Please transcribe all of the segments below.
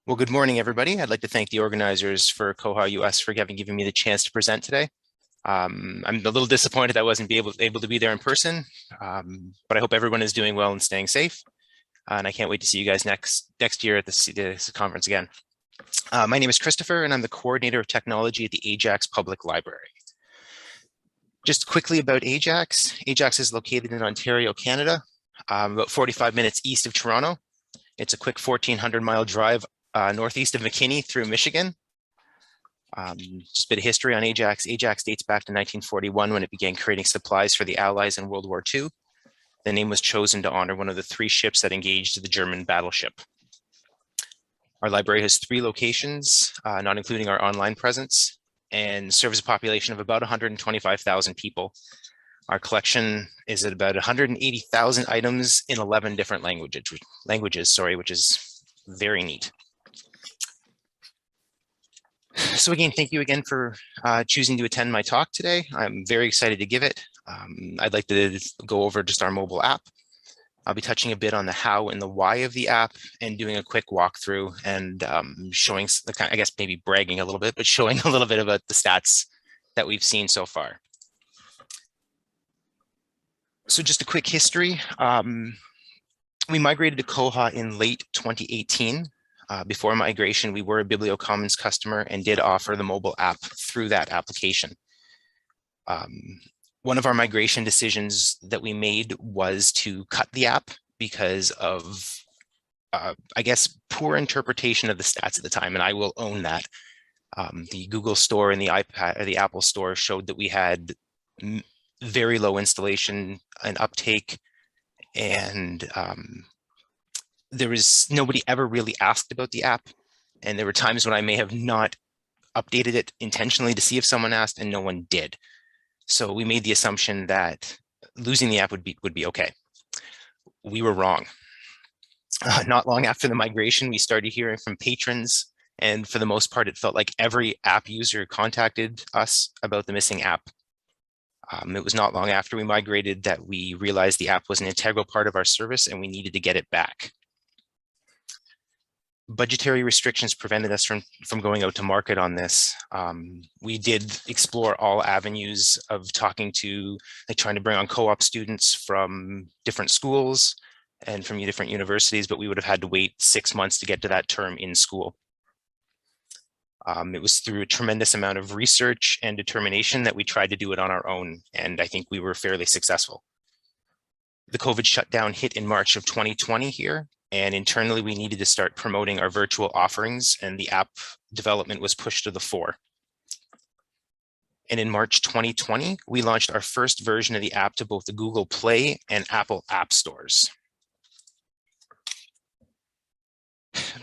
Well, good morning, everybody. I'd like to thank the organizers for koha-US for giving me the chance to present today. I'm a little disappointed I wasn't able to be there in person, but I hope everyone is doing well and staying safe. And I can't wait to see you guys next year at this conference again. My name is Christopher, and I'm the coordinator of technology at the Ajax Public Library. Just quickly about Ajax. Ajax is located in Ontario, Canada, about 45 minutes east of Toronto. It's a quick 1,400-mile drive northeast of McKinney through Michigan. Just a bit of history on Ajax. Ajax dates back to 1941 when it began creating supplies for the Allies in World War II. The name was chosen to honor one of the 3 ships that engaged the German battleship. Our library has 3 locations, not including our online presence, and serves a population of about 125,000 people. Our collection is at about 180,000 items in 11 different languages, which is very neat. So again, thank you again for choosing to attend my talk today. I'm very excited to give it. I'd like to go over just our mobile app. I'll be touching a bit on the how and the why of the app and doing a quick walkthrough and showing, I guess maybe bragging a little bit, but showing a little bit about the stats that we've seen so far. So just a quick history. We migrated to Koha in late 2018. Before migration, we were a BiblioCommons customer and did offer the mobile app through that application. One of our migration decisions that we made was to cut the app because of, I guess, poor interpretation of the stats at the time, and I will own that. The Google Store and the Apple Store showed that we had very low installation and uptake, and nobody ever really asked about the app. And there were times when I may have not updated it intentionally to see if someone asked, and no one did. So we made the assumption that losing the app would be okay. We were wrong. Not long after the migration, we started hearing from patrons, and for the most part, it felt like every app user contacted us about the missing app. It was not long after we migrated that we realized the app was an integral part of our service and we needed to get it back. Budgetary restrictions prevented us from going out to market on this. We did explore all avenues of talking to, trying to bring on co-op students from different schools and from different universities, but we would have had to wait 6 months to get to that term in school. It was through a tremendous amount of research and determination that we tried to do it on our own, and I think we were fairly successful. The COVID shutdown hit in March of 2020 here, and internally we needed to start promoting our virtual offerings, and the app development was pushed to the fore. And in March 2020, we launched our first version of the app to both the Google Play and Apple App Stores.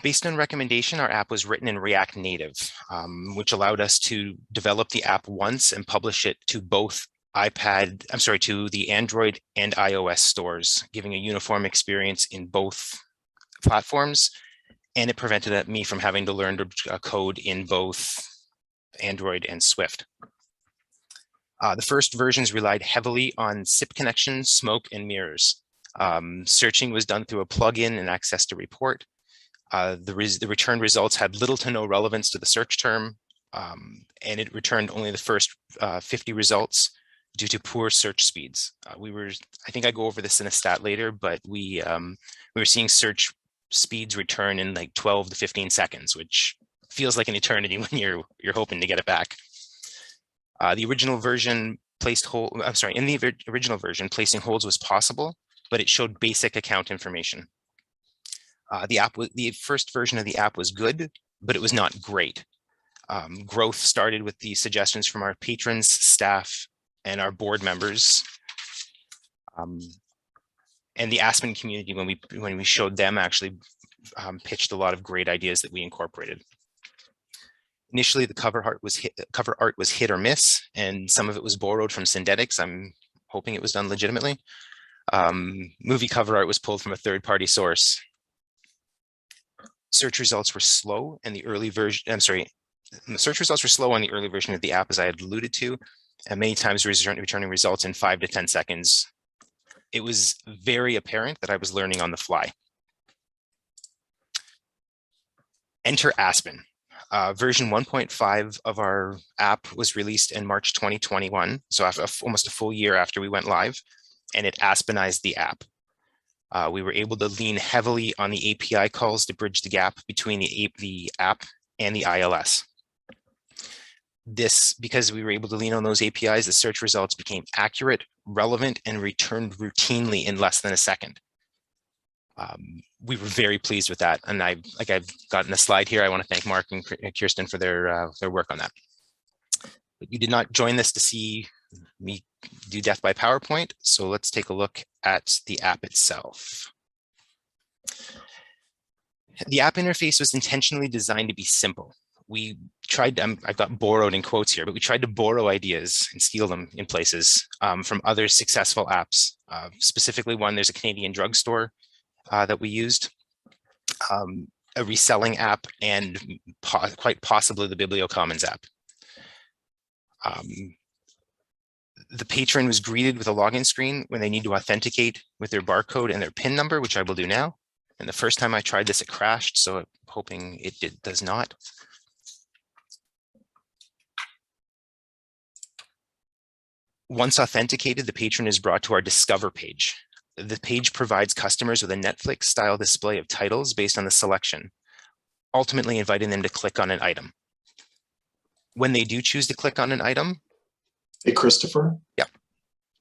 Based on recommendation, our app was written in React Native, which allowed us to develop the app once and publish it to both to the Android and iOS stores, giving a uniform experience in both platforms. And it prevented me from having to learn to code in both Android and Swift. The first versions relied heavily on SIP connections, smoke, and mirrors. Searching was done through a plugin and access to report. The returned results had little to no relevance to the search term, and it returned only the first 50 results due to poor search speeds. I think I go over this in a stat later, but we were seeing search speeds return in like 12 to 15 seconds, which feels like an eternity when you're hoping to get it back. The original version in the original version, placing holds was possible, but it showed basic account information. The first version of the app was good, but it was not great. Growth started with the suggestions from our patrons, staff, and our board members. And the Aspen community, when we showed them, actually pitched a lot of great ideas that we incorporated. Initially, the cover art was hit or miss, and some of it was borrowed from Syndetics. I'm hoping it was done legitimately. Movie cover art was pulled from a third-party source. Search results were slow in the early version. The search results were slow on the early version of the app, as I had alluded to, and many times returning results in 5 to 10 seconds. It was very apparent that I was learning on the fly. Enter Aspen. Version 1.5 of our app was released in March 2021, so after almost a full year after we went live, and it Aspenized the app. We were able to lean heavily on the API calls to bridge the gap between the app and the ILS. This, because we were able to lean on those APIs, the search results became accurate, relevant, and returned routinely in less than a second. We were very pleased with that, and I've gotten a slide here. I want to thank Mark and Kirsten for their work on that. But you did not join this to see me do death by PowerPoint, so let's take a look at the app itself. The app interface was intentionally designed to be simple. We tried, I've got borrowed in quotes here, but we tried to borrow ideas and steal them in places from other successful apps. Specifically one, there's a Canadian drugstore that we used, a reselling app, and quite possibly the BiblioCommons app. The patron was greeted with a login screen when they need to authenticate with their barcode and their PIN number, which I will do now. And the first time I tried this, it crashed, so I'm hoping it does not. Once authenticated, the patron is brought to our Discover page. The page provides customers with a Netflix-style display of titles based on the selection, ultimately inviting them to click on an item. When they do choose to click on an item. Hey, Christopher? Yeah.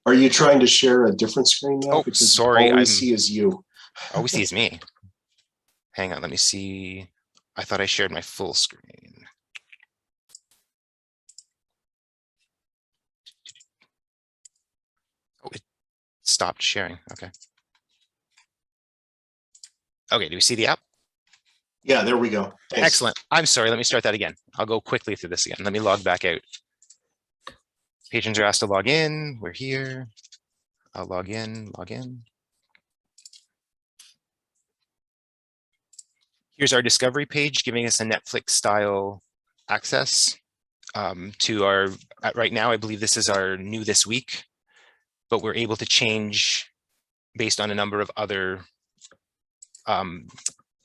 Are you trying to share a different screen now? Oh, because sorry. all we see is you. All we see is me. Hang on, let me see. I thought I shared my full screen. Oh, it stopped sharing. Okay. Okay, do we see the app? Yeah, there we go. Thanks. Excellent. I'm sorry, let me start that again. I'll go quickly through this again. Let me log back out. Patrons are asked to log in. We're here. I'll log in, log in. Here's our discovery page, giving us a Netflix style access to our, right now, I believe this is our new this week, but we're able to change based on a number of other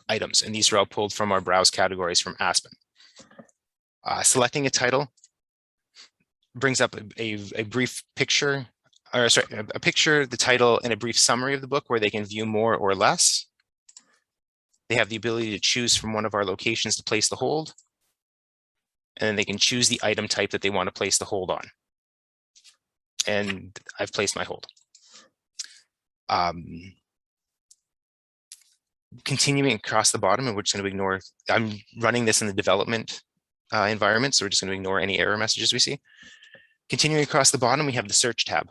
items. And these are all pulled from our browse categories from Aspen. Selecting a title brings up a brief picture, or sorry, a picture, the title, and a brief summary of the book where they can view more or less. They have the ability to choose from one of our locations to place the hold, and then they can choose the item type that they want to place the hold on. And I've placed my hold. Continuing across the bottom, and we're just going to ignore, I'm running this in the development environment, so we're just going to ignore any error messages we see. Continuing across the bottom, we have the search tab.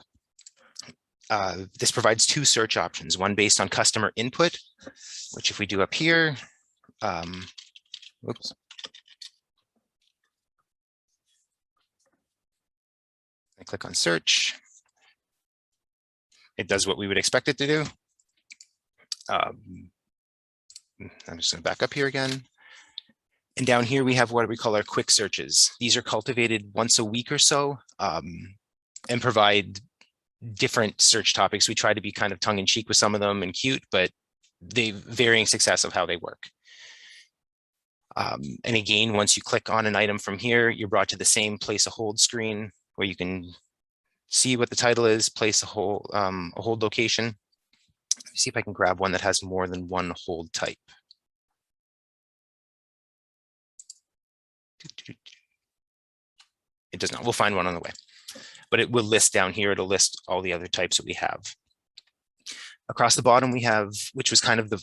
This provides two search options, one based on customer input, which if we do up here, whoops. I click on search. It does what we would expect it to do. I'm just going to back up here again. And down here, we have what we call our quick searches. These are cultivated once a week or so and provide different search topics. We try to be kind of tongue in cheek with some of them and cute, but they varying success of how they work. And again, once you click on an item from here, you're brought to the same place a hold screen where you can see what the title is, place a hold location. Let me see if I can grab one that has more than one hold type. It does not. We'll find one on the way, but it will list down here. It'll list all the other types that we have. Across the bottom, we have, which was kind of the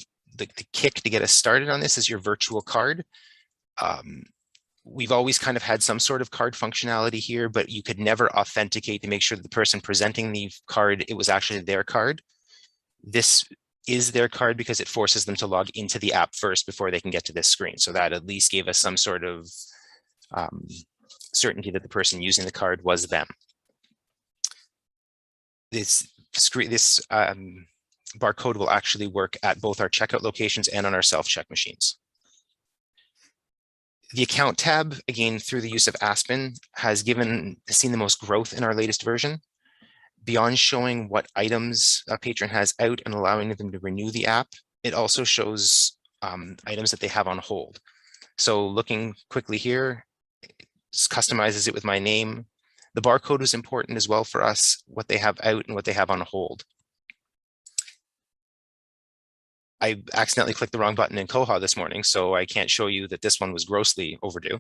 kick to get us started on this, is your virtual card. We've always kind of had some sort of card functionality here, but you could never authenticate to make sure that the person presenting the card, it was actually their card. This is their card because it forces them to log into the app first before they can get to this screen. So that at least gave us some sort of certainty that the person using the card was them. This barcode will actually work at both our checkout locations and on our self-check machines. The account tab, again, through the use of Aspen, has seen the most growth in our latest version. Beyond showing what items a patron has out and allowing them to renew the app, it also shows items that they have on hold. So looking quickly here, it customizes it with my name. The barcode was important as well for us, what they have out and what they have on hold. I accidentally clicked the wrong button in Koha this morning, so I can't show you that this one was grossly overdue.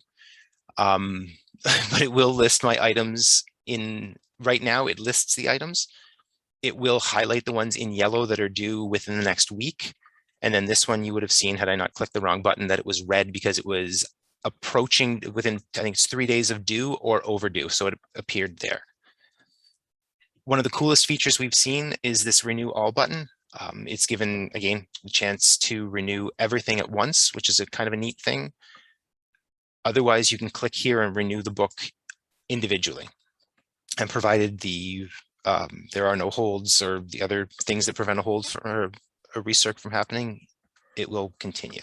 But it will list my items in, right now it lists the items. It will highlight the ones in yellow that are due within the next week. And then this one you would have seen, had I not clicked the wrong button, that it was red because it was approaching within, I think it's 3 days of due or overdue. So it appeared there. One of the coolest features we've seen is this renew all button. It's given, again, the chance to renew everything at once, which is a kind of a neat thing. Otherwise, you can click here and renew the book individually. And provided there are no holds or the other things that prevent a hold or a recirc from happening, it will continue.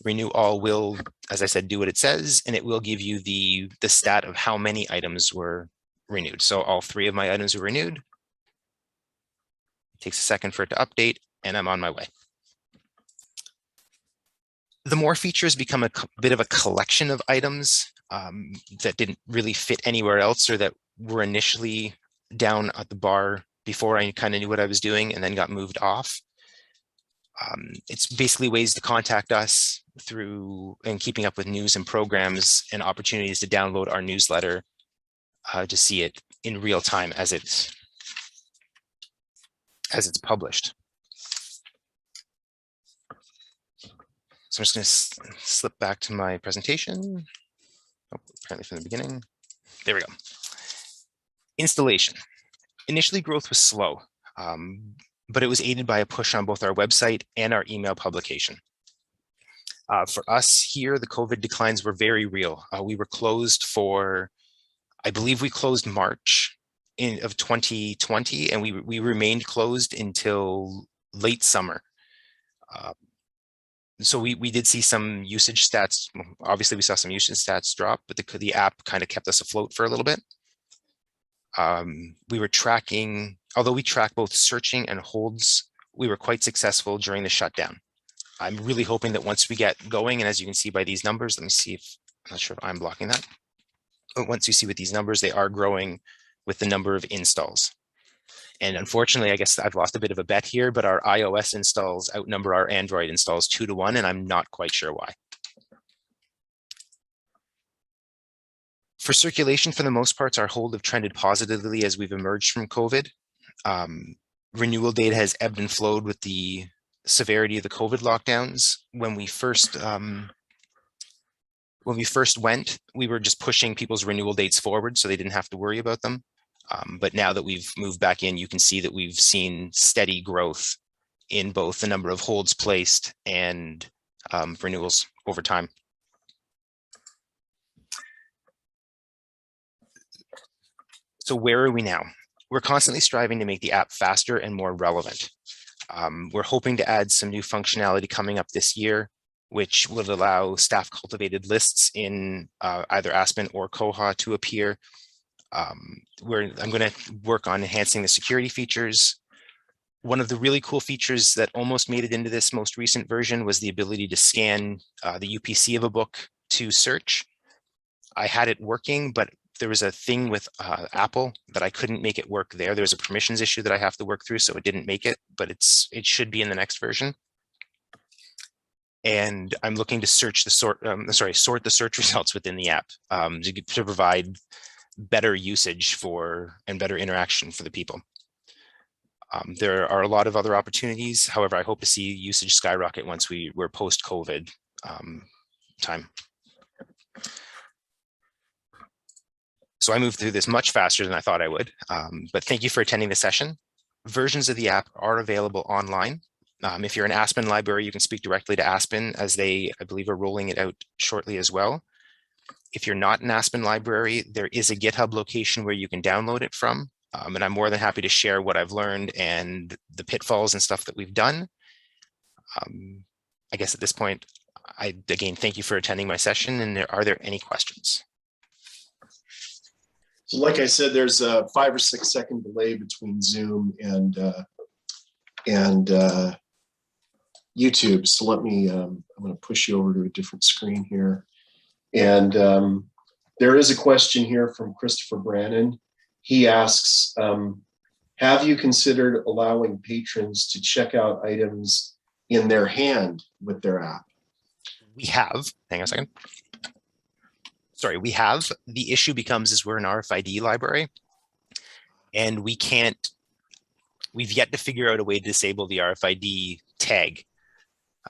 Renew all will, as I said, do what it says, and it will give you the stat of how many items were renewed. So all 3 of my items were renewed. It takes a second for it to update, and I'm on my way. The more features become a bit of a collection of items that didn't really fit anywhere else, or that were initially down at the bar before I kind of knew what I was doing and then got moved off. It's basically ways to contact us through and keeping up with news and programs and opportunities to download our newsletter to see it in real time as it's published. So I'm just going to slip back to my presentation. Oh, apparently from the beginning. There we go. Installation. Initially, growth was slow, but it was aided by a push on both our website and our email publication. For us here, the COVID declines were very real. We were closed for, I believe we closed March of 2020, and we remained closed until late summer. So we did see some usage stats. Obviously, we saw some usage stats drop, but the app kind of kept us afloat for a little bit. We were tracking, although we track both searching and holds, we were quite successful during the shutdown. I'm really hoping that once we get going, and as you can see by these numbers, let me see if, I'm not sure if I'm blocking that. But once you see with these numbers, they are growing with the number of installs. And unfortunately, I guess I've lost a bit of a bet here, but our iOS installs outnumber our Android installs 2 to 1, and I'm not quite sure why. For circulation, for the most part, our hold have trended positively as we've emerged from COVID. Renewal data has ebbed and flowed with the severity of the COVID lockdowns. When we first went, we were just pushing people's renewal dates forward so they didn't have to worry about them. But now that we've moved back in, you can see that we've seen steady growth in both the number of holds placed and renewals over time. So where are we now? We're constantly striving to make the app faster and more relevant. We're hoping to add some new functionality coming up this year, which will allow staff cultivated lists in either Aspen or Koha to appear. I'm going to work on enhancing the security features. One of the really cool features that almost made it into this most recent version was the ability to scan the UPC of a book to search. I had it working, but there was a thing with Apple that I couldn't make it work there. There was a permissions issue that I have to work through, so it didn't make it, but it should be in the next version. And I'm looking to sort the search results within the app to provide better usage and better interaction for the people. There are a lot of other opportunities. However, I hope to see usage skyrocket once we're post-COVID time. So I moved through this much faster than I thought I would, but thank you for attending the session. Versions of the app are available online. If you're an Aspen library, you can speak directly to Aspen, as they, I believe, are rolling it out shortly as well. If you're not an Aspen library, there is a GitHub location where you can download it from. And I'm more than happy to share what I've learned and the pitfalls and stuff that we've done. I guess at this point, again, thank you for attending my session. And are there any questions? So like I said, there's a 5 or 6 second delay between Zoom and YouTube. So let me, I'm going to push you over to a different screen here. And there is a question here from Christopher Brannon. He asks, have you considered allowing patrons to check out items in their hand with their app? We have, hang on a second. Sorry, we have. The issue becomes is we're an RFID library and we've yet to figure out a way to disable the RFID tag.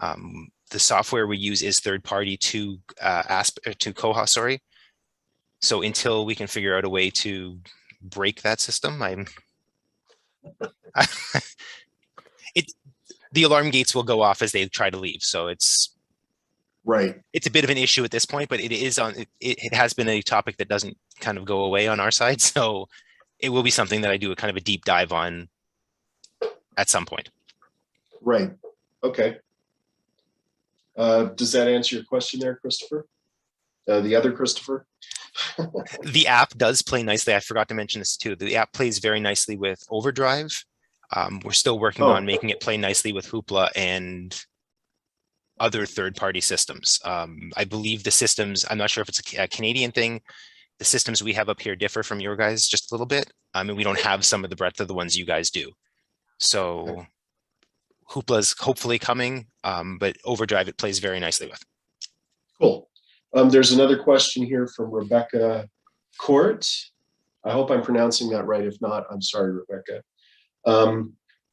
The software we use is third party to Koha, sorry. So until we can figure out a way to break that system, the alarm gates will go off as they try to leave. So it's right. It's a bit of an issue at this point, but it has been a topic that doesn't kind of go away on our side. So it will be something that I do a kind of a deep dive on at some point. Right. Okay. Does that answer your question there, Christopher? The other Christopher? The app does play nicely. I forgot to mention this too. The app plays very nicely with Overdrive. We're still working on making it play nicely with Hoopla and other third-party systems. I believe the systems, I'm not sure if it's a Canadian thing. The systems we have up here differ from your guys just a little bit. I mean, we don't have some of the breadth of the ones you guys do. So Hoopla's hopefully coming, but Overdrive it plays very nicely with. Cool. There's another question here from Rebecca Court. I hope I'm pronouncing that right. If not, I'm sorry, Rebecca.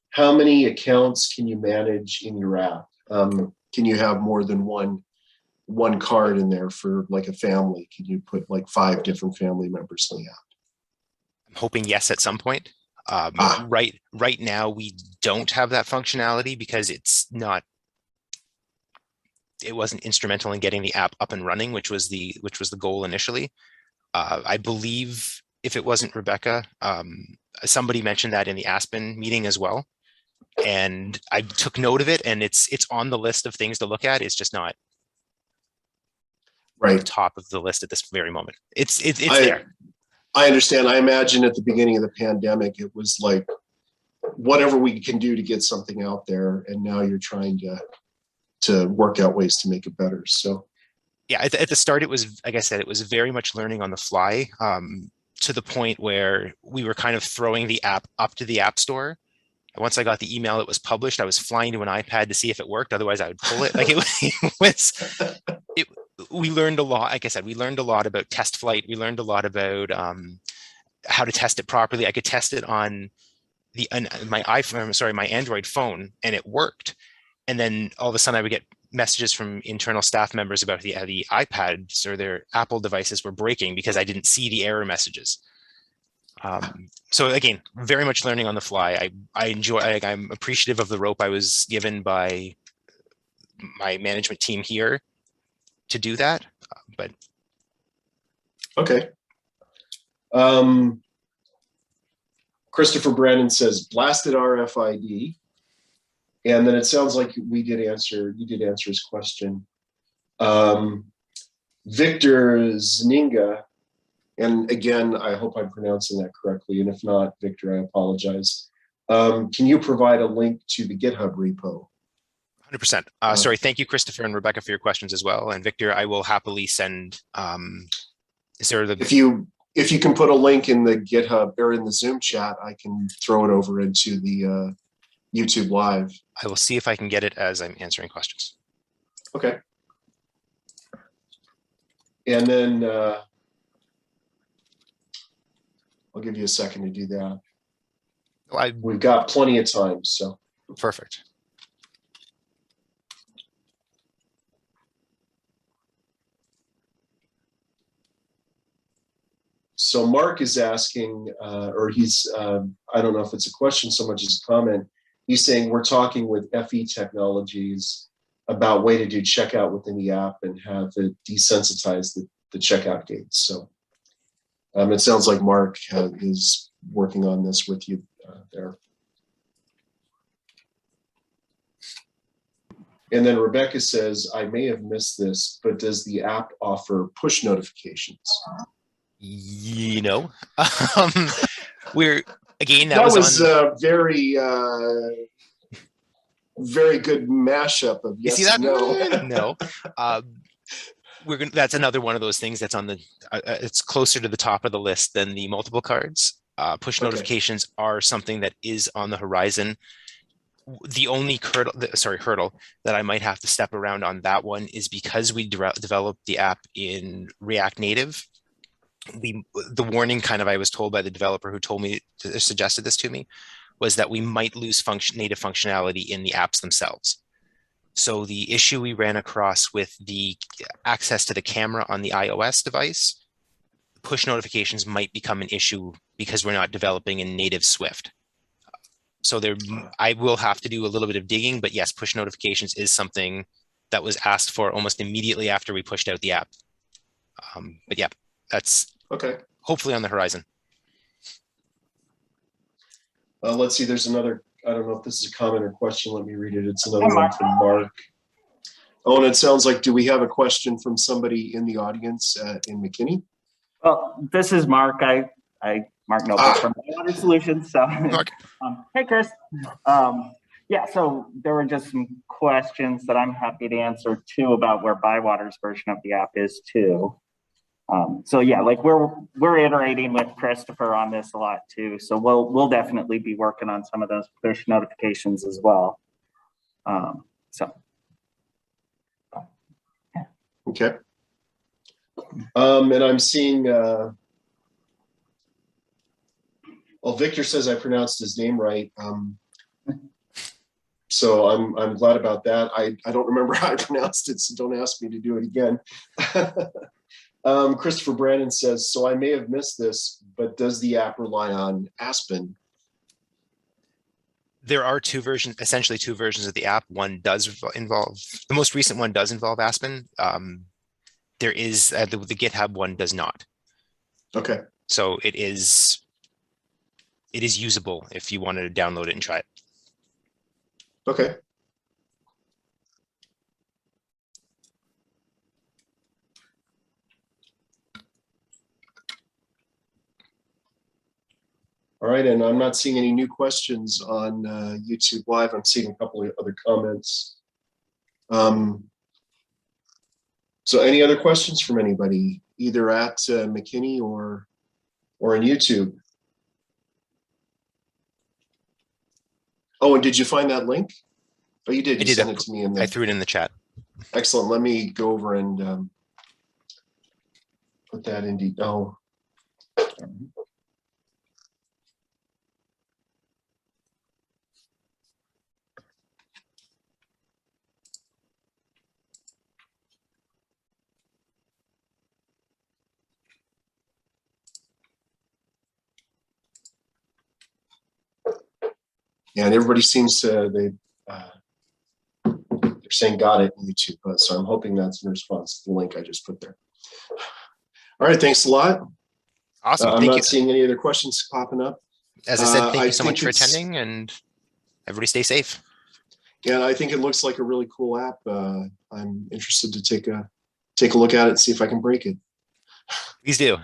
How many accounts can you manage in your app? Can you have more than one card in there for like a family? Can you put like 5 different family members in the app? I'm hoping yes at some point. Right now we don't have that functionality because it wasn't instrumental in getting the app up and running, which was the goal initially. I believe if it wasn't Rebecca, somebody mentioned that in the Aspen meeting as well. And I took note of it, and it's on the list of things to look at. It's just not right top of the list at this very moment. It's there. I understand. I imagine at the beginning of the pandemic, it was like whatever we can do to get something out there, and now you're trying to work out ways to make it better. So yeah, at the start, it was, like I said, it was very much learning on the fly, to the point where we were kind of throwing the app up to the App Store. And once I got the email it was published, I was flying to an iPad to see if it worked. Otherwise, I would pull it. Like we learned a lot. Like I said, we learned a lot about test flight. We learned a lot about how to test it properly. I could test it on my iPhone, sorry, my Android phone, and it worked. And then all of a sudden I would get messages from internal staff members about the iPads or their Apple devices were breaking because I didn't see the error messages. So again, very much learning on the fly. I'm appreciative of the rope I was given by my management team here to do that. But okay. Christopher Brandon says blasted RFID. And then it sounds like you did answer his question. Victor Zninga, and again, I hope I'm pronouncing that correctly. And if not, Victor, I apologize. Can you provide a link to the GitHub repo? 100%. Sorry, thank you, Christopher and Rebecca, for your questions as well. And Victor, I will happily send. Is there the? If you can put a link in the GitHub or in the Zoom chat, I can throw it over into the YouTube Live. I will see if I can get it as I'm answering questions. Okay. And then I'll give you a second to do that. We've got plenty of time, so. Perfect. So Mark is asking, or he's, I don't know if it's a question so much as a comment. He's saying we're talking with FE Technologies about way to do checkout within the app and have it desensitize the checkout gates. So it sounds like Mark is working on this with you there. And then Rebecca says, I may have missed this, but does the app offer push notifications? You know, we're again, that was very very good mashup of You see yes that? and no. No. That's another one of those things that's on the, it's closer to the top of the list than the multiple cards. Push Okay. notifications are something that is on the horizon. The only hurdle that I might have to step around on that one is because we developed the app in React Native. The warning I was told by the developer who suggested this to me was that we might lose native functionality in the apps themselves. So the issue we ran across with the access to the camera on the iOS device, push notifications might become an issue because we're not developing in native Swift. So I will have to do a little bit of digging, but yes, push notifications is something that was asked for almost immediately after we pushed out the app. But yeah, that's okay. Hopefully on the horizon. Let's see, there's another, I don't know if this is a comment or question. Let me read it. It's another one from Mark. Oh, and it sounds like, do we have a question from somebody in the audience in McKinney? Well, this is Mark. Mark Noble from Water Solutions. So, Mark. Hey, Chris. Yeah, so there were just some questions that I'm happy to answer too about where Bywater's version of the app is too. So yeah, like we're iterating with Christofer on this a lot too. So we'll definitely be working on some of those push notifications as well. Okay. And I'm seeing, well, Victor says I pronounced his name right. So I'm glad about that. I don't remember how I pronounced it, so don't ask me to do it again. Christopher Brandon says, so I may have missed this, but does the app rely on Aspen? There are essentially two versions of the app. One does involve, the most recent one does involve Aspen. There is, the GitHub one does not. Okay. So it is usable if you wanted to download it and try it. Okay. All right, and I'm not seeing any new questions on YouTube Live. I'm seeing a couple of other comments. So any other questions from anybody, either at McKinney or on YouTube? Oh, and did you find that link? Oh, you did. You sent it to me in the. I threw it in the chat. Excellent. Let me go over and put that in. Oh. Yeah, and everybody seems to they're saying got it on YouTube, so I'm hoping that's in response to the link I just put there. All right, thanks a lot. Awesome. I'm not seeing any other questions popping up. As I said, thank you so much for attending, and everybody stay safe. Yeah, I think it looks like a really cool app. I'm interested to take a look at it and see if I can break it. Please do.